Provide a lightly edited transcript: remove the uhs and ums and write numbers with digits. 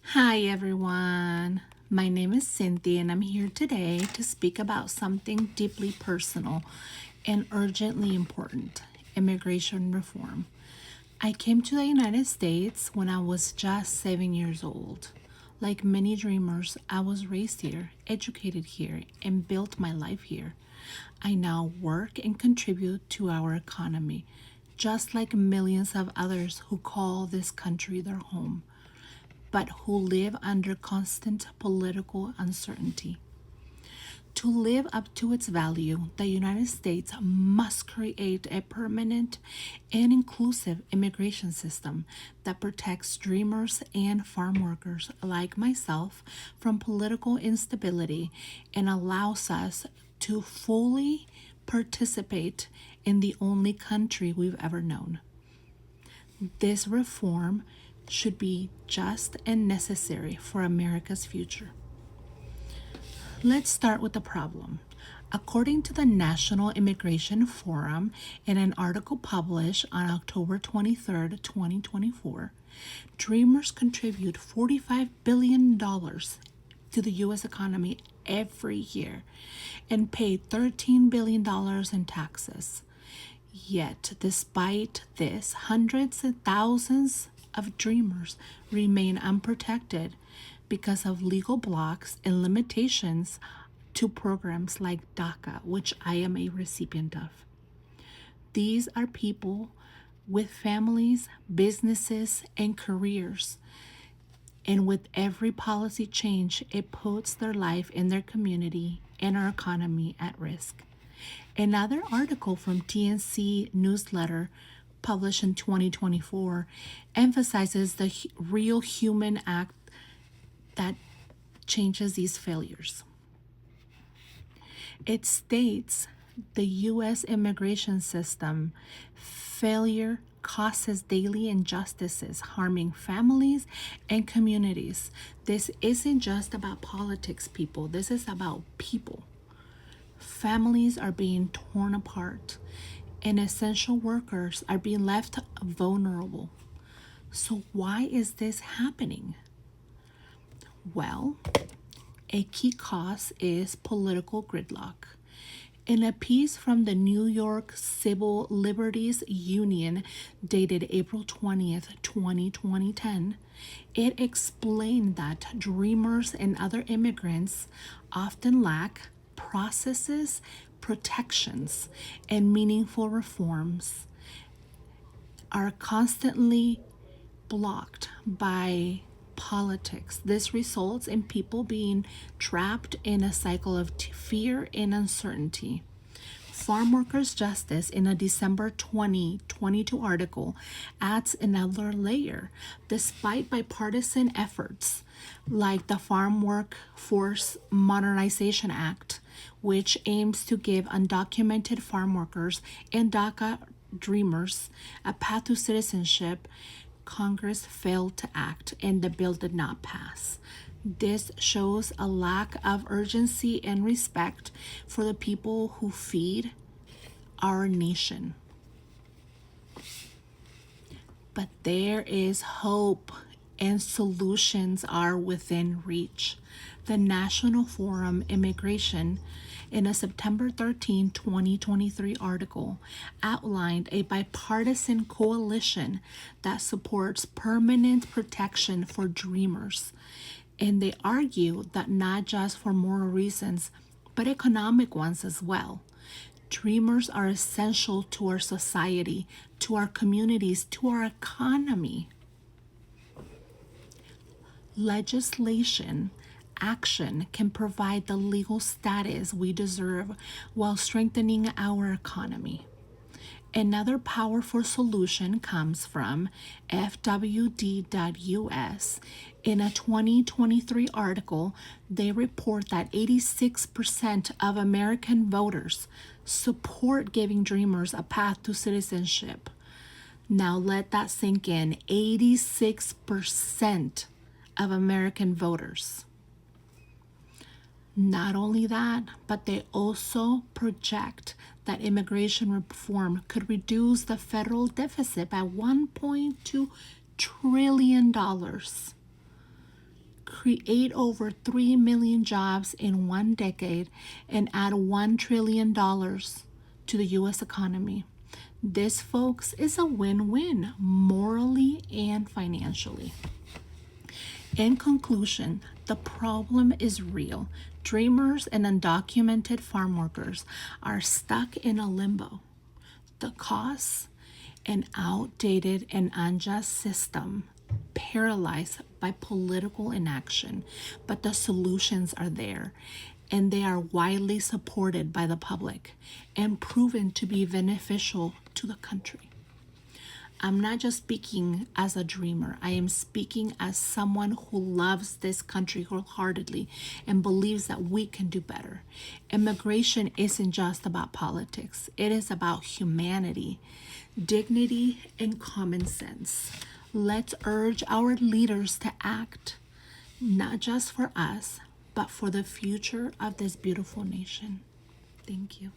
Hi everyone. My name is Cynthia and I'm here today to speak about something deeply personal and urgently important: immigration reform. I came to the United States when I was just 7 years old. Like many dreamers, I was raised here, educated here, and built my life here. I now work and contribute to our economy, just like millions of others who call this country their home, but who live under constant political uncertainty. To live up to its value, the United States must create a permanent and inclusive immigration system that protects dreamers and farm workers like myself from political instability and allows us to fully participate in the only country we've ever known. This reform should be just and necessary for America's future. Let's start with the problem. According to the National Immigration Forum, in an article published on October 23rd, 2024, Dreamers contribute $45 billion to the U.S. economy every year and pay $13 billion in taxes. Yet, despite this, hundreds of thousands of dreamers remain unprotected because of legal blocks and limitations to programs like DACA, which I am a recipient of. These are people with families, businesses, and careers. And with every policy change, it puts their life and their community and our economy at risk. Another article from TNC newsletter published in 2024 emphasizes the real human act that changes these failures. It states the U.S. immigration system failure causes daily injustices, harming families and communities. This isn't just about politics, people. This is about people. Families are being torn apart, and essential workers are being left vulnerable. So, why is this happening? Well, a key cause is political gridlock. In a piece from the New York Civil Liberties Union dated April 20th, 2010, it explained that dreamers and immigrants often lack processes, protections, and meaningful reforms, are constantly blocked by politics. This results in people being trapped in a cycle of fear and uncertainty. Farm Workers Justice, in a December 2022 article, adds another layer. Despite bipartisan efforts like the Farm Workforce Modernization Act, which aims to give undocumented farm workers and DACA dreamers a path to citizenship, Congress failed to act and the bill did not pass. This shows a lack of urgency and respect for the people who feed our nation. But there is hope and solutions are within reach. The National Forum Immigration, in a September 13, 2023 article, outlined a bipartisan coalition that supports permanent protection for dreamers. And they argue that not just for moral reasons, but economic ones as well. Dreamers are essential to our society, to our communities, to our economy. Legislation action can provide the legal status we deserve while strengthening our economy. Another powerful solution comes from FWD.US. In a 2023 article, they report that 86% of American voters support giving dreamers a path to citizenship. Now let that sink in. 86% of American voters. Not only that, but they also project that immigration reform could reduce the federal deficit by $1.2 trillion. create over 3 million jobs in 1 decade, and add $1 trillion to the U.S. economy. This, folks, is a win-win morally and financially. In conclusion, the problem is real. Dreamers and undocumented farm workers are stuck in a limbo. The costs, an outdated and unjust system paralyzed by political inaction, but the solutions are there, and they are widely supported by the public and proven to be beneficial to the country. I'm not just speaking as a dreamer. I am speaking as someone who loves this country wholeheartedly and believes that we can do better. Immigration isn't just about politics. It is about humanity, dignity, and common sense. Let's urge our leaders to act, not just for us, but for the future of this beautiful nation. Thank you.